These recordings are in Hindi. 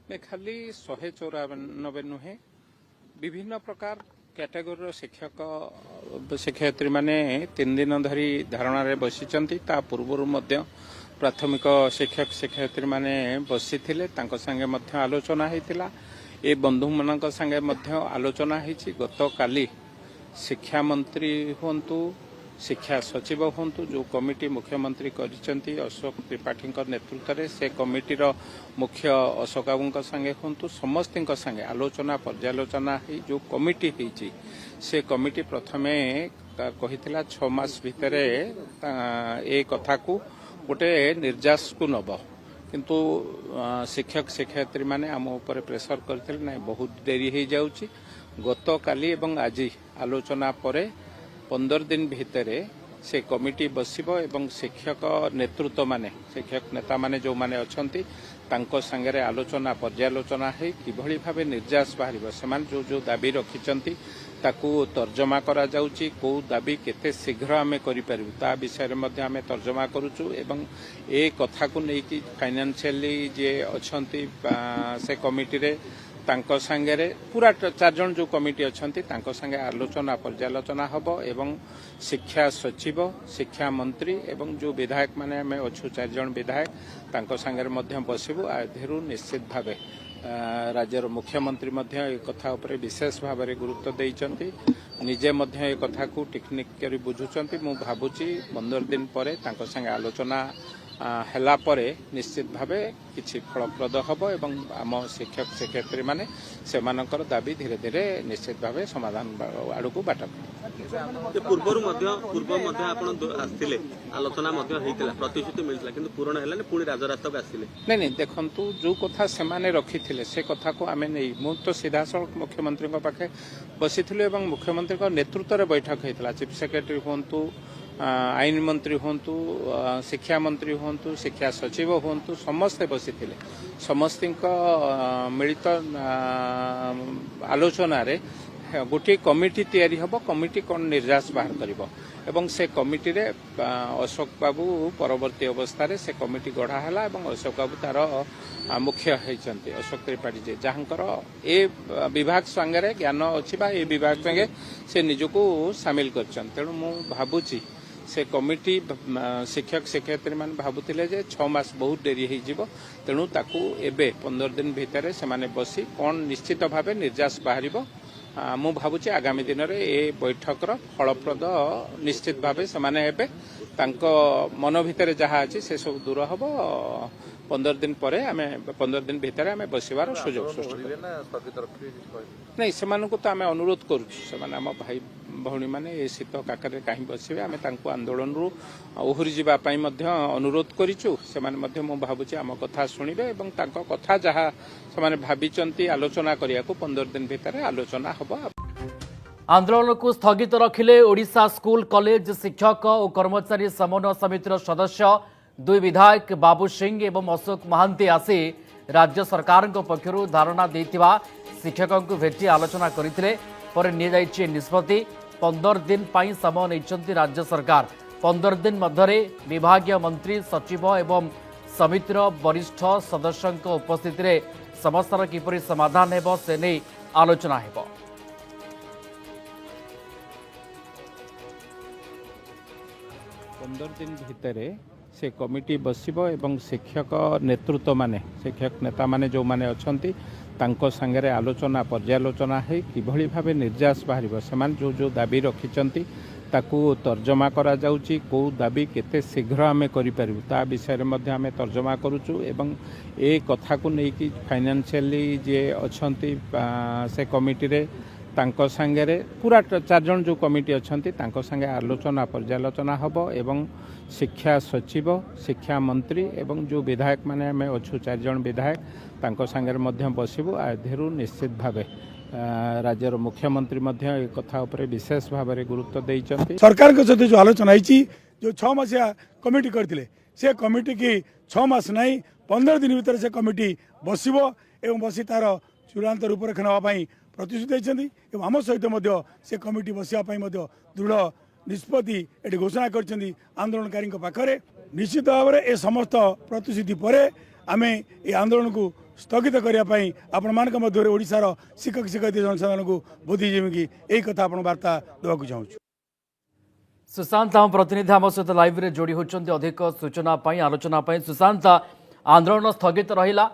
में खाली 194 नुहे विभिन्न प्रकार कैटेगोरी शिक्षक शिक्षयित्री माने 3 दिन धरी धारणा बसी पूर्व प्राथमिक शिक्षक शिक्षयित्री माने बसी संगे मध्य आलोचना होता ए बंधु मान संगे मध्य आलोचना होती गत काली शिक्षा मंत्री हूँ शिक्षा सचिव हूँ जो कमिटी मुख्यमंत्री करिसेंती अशोक त्रिपाठी नेतृत्व में से कमिटीर मुख्य अशोक बाबू संगे हूँ समस्त संगे आलोचना पर्यालोचना जो कमिटी होती से कमिटी प्रथमे कही 6 मास भितर ए कथा को गोटे निर्यास को नब किंतु शिक्षक शिक्षयित्री माने आम उपर प्रेसर करथिले ना बहुत देरी हो जाउची गत काली एवं आज आलोचना परे 15 दिन भितर से कमिटी बसिबो एवं शिक्षक नेतृत्व माने शिक्षक नेता माने जो माने अछंती तांको संगे आलोचना पर्यालोचना है किभली भाबे निर्यास बाहरिबो सेमान जो जो दाबी रखिचंती ताकू तर्जमा करा जाउची को दाबी केते शीघ्र आमे करि परिबु ता विषय रे मध्ये आमे तर्जमा करूचु एवं ए कथा को नै कि फाइनेंशियली जे अछंती से कमिटी रे तांको संगे पूरा 4 जन जो कमिटी अछंती तांको संगे आलोचना पर्यालोचना हबो एवं शिक्षा सचिव शिक्षा मंत्री एवं जो विधायक माने हमें अच्छु 4 जन विधायक तांको संगे मध्य बसिबु आधेरु निश्चित भावे राज्यर मुख्यमंत्री मध्य ए कथा उपरे विशेष भाव में गुरुत्व देइचंती निजे मध्य ए कथा को टेक्निक करी बुझुचंती मु भाबुची 15 दिन परे तांको संगे आलोचना हेला परे निश्चित भावे किछि फलप्रद हबो एवं आम शिक्षक शिक्षयित्री माने सेमानकर दाबी धीरे धीरे निश्चित भावे समाधान आड़ को बाट पूर्व मध्य आपण आस्थिले आलोचना मध्य हेतिला प्रतिश्रुति मिलला किंतु पूर्ण हेलाने पुणी राजरास्ता को आस्थिले नहीं देखंतु जो कथा सेमाने रखिथिले से कथा को आमे नै मु तो सीधा सड़क मुख्यमंत्री पाखे बसीथिलु एवं मुख्यमंत्री का नेतृत्व रे बैठक हेतिला चीफ सेक्रेटरी होंतु आईन मंत्री हूँ शिक्षा मंत्री हूँ शिक्षा सचिव हूँ समस्ते बसी समस्त मिलित आलोचन गोटे कमिटी तैयारी हब कमिटी कौन निर्यास बाहर करिबो एवं से कमिटी रे अशोक बाबू परवर्ती अवस्था रे से कमिटी गढ़ा हला एवं अशोक बाबू तार मुख्य होइचंती अशोक त्रिपाठी जे जहाँकर ए विभाग संगे ज्ञान अछि बा ए विभाग संगे से निजको शामिल करछन तेणु मु भाबुची से कमिटी शिक्षक शिक्षयित्री मान भाबुतिले जे 6 मास बहुत देरी हो जिवो तेणु ताकू एबे 15 दिन भितर से माने बसी कौन निश्चित भावे निर्यास बाहरिबो मु भाबुची आगामी दिन रे ए बैठक फलप्रद निश्चित भावे से माने हेबे तांको मन भितर जहाँ अच्छी से सब दूर हम 15 दिन पर 15 दिन भितर आम बसवार सुजोग सृष्टि नहीं से तो आम अनुरोध करुँ भाई भौणी मैंने ये शीत काकर कहीं बसवे आम आंदोलन रु ओहरी जावाई अनुरोध करूँ से भावुँ आम कथा शुणे और कथा जहाँ से भाई आलोचना करने को 15 दिन भितर आलोचना हम। आंदोलन को स्थगित रखिले ओडिशा स्कूल कॉलेज शिक्षक और कर्मचारी समन्वय समितिर सदस्य 2 विधायक बाबू सिंह एवं अशोक महांती आसी राज्य सरकार पक्षर धारणा देथिबा शिक्षकों को भेटी आलोचना करथिले पर नियायछि निष्पत्ति 15 दिन पई समय नैचंती राज्य सरकार 15 दिन मध्यरे विभागीय मंत्री सचिव एवं समितिर वरिष्ठ सदस्यों उपस्थित रे समस्यार किपरि समाधान हेबो से नै आलोचना हेबो। दिन भितर से कमिटी बसिबो एवं शिक्षक नेतृत्व माने शिक्षक नेता माने जो माने अछंती तांको संगे आलोचना पर्यालोचना है किभली भाबे निर्यास बाहरिबो सेमान जो जो दाबी रखिचंती ताकू तर्जमा करा जाउची को दाबी केते शीघ्र आमे करि परिबु ता विषय रे मध्ये आमे तर्जमा करूचु एवं ए कथा को नै कि फाइनेंशियली जे अछंती से कमिटी रे तांको संगे पूरा 4 जन जो कमिटी अछंती तांको संगे आलोचना पर्यालोचना हबो एवं शिक्षा सचिव शिक्षा मंत्री एवं जो विधायक माने हमें अच्छु 4 जन विधायक तांको संगे मध्य बसिबु आधेरु निश्चित भावे राज्यर मुख्यमंत्री मध्य ए कथा उपरे विशेष भाव में गुरुत्व देइचंती। सरकार के सहित जो आलोचना होईची जो 6 मासिया कमिटी करथिले से कमिटी की 6 मास नहीं 15 दिन भीतर से कमिटी बसिबो एवं बसी तार चूड़ांत रूपरेखा नवा पई प्रतिश्रुति देइचंती एवं आम सहित मध्य से कमिटी बसिया पई मध्य दृढ़ निष्पत्ति एटी घोषणा करछंती आंदोलनकारी पाखरे निश्चित भाव में ए समस्त प्रतिश्रुति पर आमे ए आंदोलन को स्थगित करने आपण मान मध्य ओडिशार शिक्षक शिक्षयित्री जनसाधारण को बुद्धिजीवी की यही कथा आप वार्ता देवाक चाहूँ। सुशांत आम प्रतिनिधि आम सहित लाइव रे जोड़ी होती अधिक सूचना आलोचना सुशांत आंदोलन स्थगित रहिला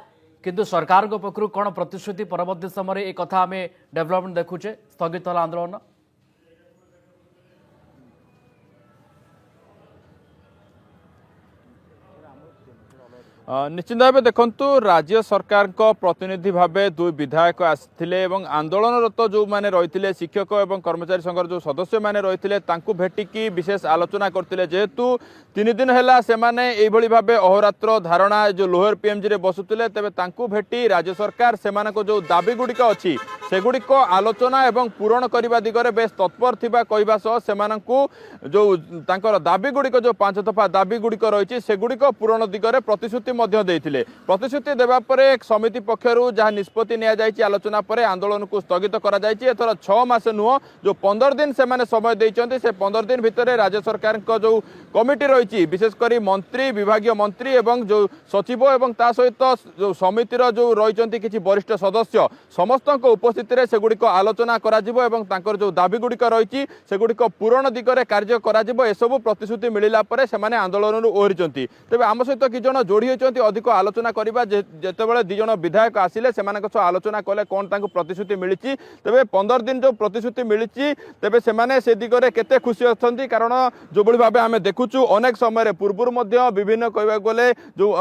किंतु सरकार पक्षर कौन प्रतिश्रुति परवर्ती समय एक कथा आम डेवलपमेंट देखुचे स्थगित है आंदोलन निश्चित भाव देखु राज्य सरकार प्रतिनिधि भाव दुई विधायक आसते आंदोलनरत जो मैंने रही शिक्षक और कर्मचारी संघर जो सदस्य मैंने रही भेटिकी विशेष आलोचना करते जेहेतु 3 दिन है से भाव अहोरात्र धारणा जो लोअर पीएमजी रे बसुले तेज भेटी राज्य सरकार से जो दाबी गुड़िक अच्छी सेगुड़िक आलोचना और पूरण करने दिगरे बेस तत्पर थिबा कहवा सह सेमानंकु जो तांकर दाबी गुड़िक जो 5 दफा दाबी गुड़िक रही सेगुड़िक पूरण दिगरे प्रतिश्रुति प्रतिश्रुति देवा एक समिति पक्षर जहाँ निष्पत्ति नि आलोचना पर आंदोलन को स्थगित एथर 6 मास नुह जो 15 दिन से समय देते से 15 दिन भितर राज्य सरकार जो कमिटी रही विशेषकर मंत्री विभागीय मंत्री एवं जो सचिव एवं ता सहित जो समितिर जो रही किसी वरिष्ठ सदस्य समस्त उपस्थित में सेगुड़िक आलोचना कर जो दाबी गुड़िक रही सेगुड़िक पूरण दिगरे कार्य करसबू प्रतिश्रुति मिलला से आंदोलन ओहरी तेज आम सहित कि जन जोड़ी होती अधिक आलोचना करवा जितेबाला 2 जन विधायक आसिले से आलोचना कले कौन प्रतिश्रुति मिली तेज 15 दिन जो प्रतिश्रुति मिली तेज से दिगरे केते खुशी अच्छा कारण जो भाव आम देखुचु अनेक समय पूर्व विभिन्न कहवा गले जो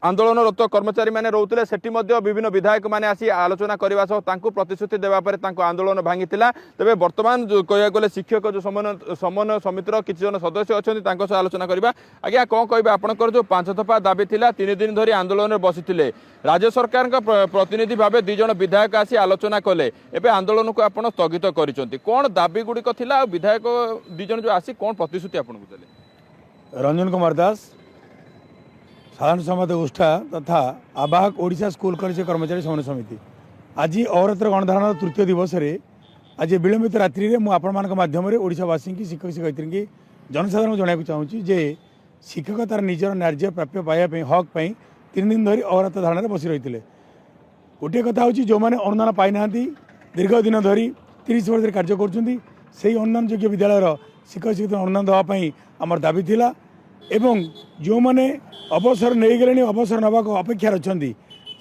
आंदोलनरत कर्मचारी मैंने रोते सेठी विभिन्न विधायक मैंने आसी आलोचना करने सह प्रतिश्रुति देवापर आंदोलन भांगी तेज बर्तमान जो कहवा गले शिक्षक जो समन्वय समितिर किसी जन सदस्य अच्छा आलोचना करवा आज्ञा कौन कह आपंकर जो 5 दफा दाबी थिला 3 दिन धरी आंदोलन में बसिथिले राज्य सरकार प्रतिनिधि भाव 2 जन विधायक आसी आलोचना कले एबे आंदोलन को आपण स्थगित करिसंती कौन दाबी गुड़िक थिला विधायक 2 जन जो आसी कौन प्रतिश्रुति आपन को देले रंजन कुमार दास साधारण सम्पादक उष्ठा तथा आवाहक ओडिशा स्कूल कॉलेज कर्मचारी समन्वय समिति आज अहोरात्र गणधारण तृतीय दिवस रे आज विलंबित रात्रि में मुझे माध्यम ओडिशावासी की शिक्षक शिक्षयित्री की जनसाधारण को जनाक चाहूँगी जे शिक्षक तार निजर न्याय प्राप्य पाइबापी हक 3 दिन धरी अहोरात्र धारणा बसी रही है गोटे कथा हूँ जो मैंने अनुदान पाई ना दीर्घ दिन धरी 30 वर्ष कार्य कर अनुदान योग्य विद्यालय शिक्षक शिक्षित अनुदान देवाई आमर दाबी थिला एवं जो मैंने अवसर नहीं गले अवसर नाक अपेक्षा अच्छा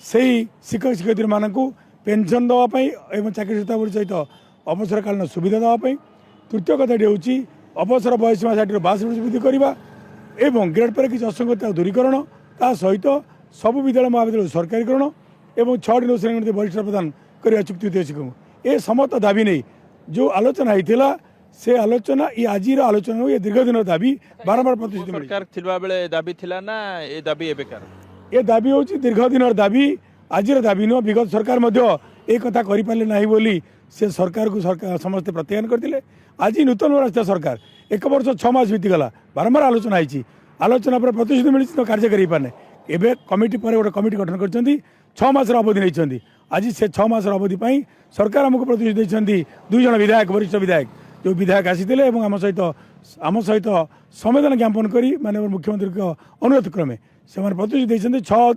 से शिक्षक शिक्षयित्री मानक पेंशन देवाई और चाकरी शतावरी सहित अवसरकालीन सुविधा देवाई तृतीय कथाटी हूँ अवसर बयसीमा 60 वर्ष वृद्धि करवा एवं ग्रेड पर किसी असंगतता दूरीकरण ता सहित सबु विद्यालय महाविद्यालय सरकारीकरण एवं 6 श्रेणी वरिष्ठ प्रदान करने चुक्ति शिक्षक ये समस्त दाबी नहीं जो आलोचना होता से आलोचना ये आज आलोचना ये दीर्घ दिन दाबी बारंबार प्रतिश्रुति सरकार थिलवा बेले दाबी थिला ना ए दाबी एबेकार ये दाबी हूँ दीर्घ दिन दाबी आज दाबी नुह विगत सरकार एक कथा करें ना बोली से सरकार को सरकार समस्ते प्रत्याख्यान करते आज नूतन राष्ट्रीय सरकार 1 वर्ष 6 मास बीतीगला बारंबार आलोचना होती आलोचना पर प्रतिश्रुति मिली तो कार्य कर पारे एवं कमिटी पर गोटे कमिटी गठन कर 6 मास अवधि नहीं आज से 6 मास अवधि सरकार आमको प्रतिश्रुति देते 2 जन विधायक वरिष्ठ विधायक जो विधायक आसी आम सहित संवेदना ज्ञापन कर माननीय मुख्यमंत्री के अनुरोध क्रमे से प्रतिश्रुति देते 6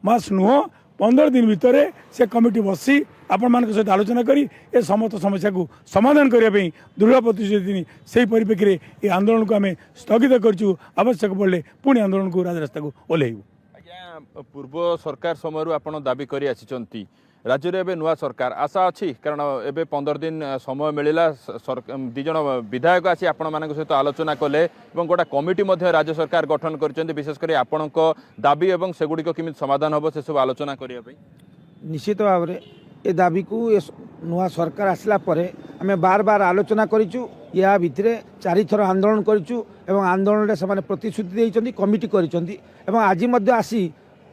मास नुह 15 दिन भितर से कमिटी बसी आपण मान सहित आलोचना करी ए समस्त समस्या को समाधान करने दृढ़ प्रतिश्रुति से परिप्रेक्षी में ये आंदोलन को आम स्थगित करूँ आवश्यक पड़े पुणी आंदोलन को राजरास्ता को ओह्लैबू आज्ञा पूर्व सरकार समय आपड़ दाबी कर आसी राज्य में नुआ सरकार आशा अच्छी कारण एवं 15 दिन समय मिलला 2 जन विधायक आसी आपण मान सहित आलोचना कले गोटे कमिटी राज्य सरकार गठन कर विशेषकर आपण दाबी और सेगुड़िक केमी समाधान हम से सब आलोचना करने निश्चित भाव में ये दाबी को नुआ सरकार आसला परे आमे बार बार आलोचना करिचु या भितरे 4 थर आंदोलन करिचु एवं आंदोलन से माने प्रतिश्रुति देइचंदी कमिटी करिचंदी एवं आज मध्य आसी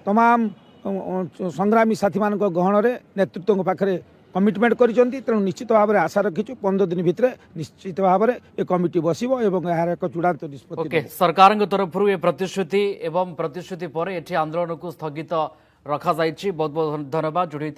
तमाम संग्रामी साथी मान गहन रे नेतृत्व पाखरे कमिटमेंट करिचंदी तेणु निश्चित भाव में आशा रखिचु 15 दिन भितरे निश्चित भाव में ये कमिटी बसिबो एवं यार एक चूड़ांत निष्पत्ति सरकार तरफ ये प्रतिश्रुति एवं प्रतिश्रुति पर एठी आंदोलन को स्थगित रखा जाइछि बहुत बहुत धन्यवाद जोड़ी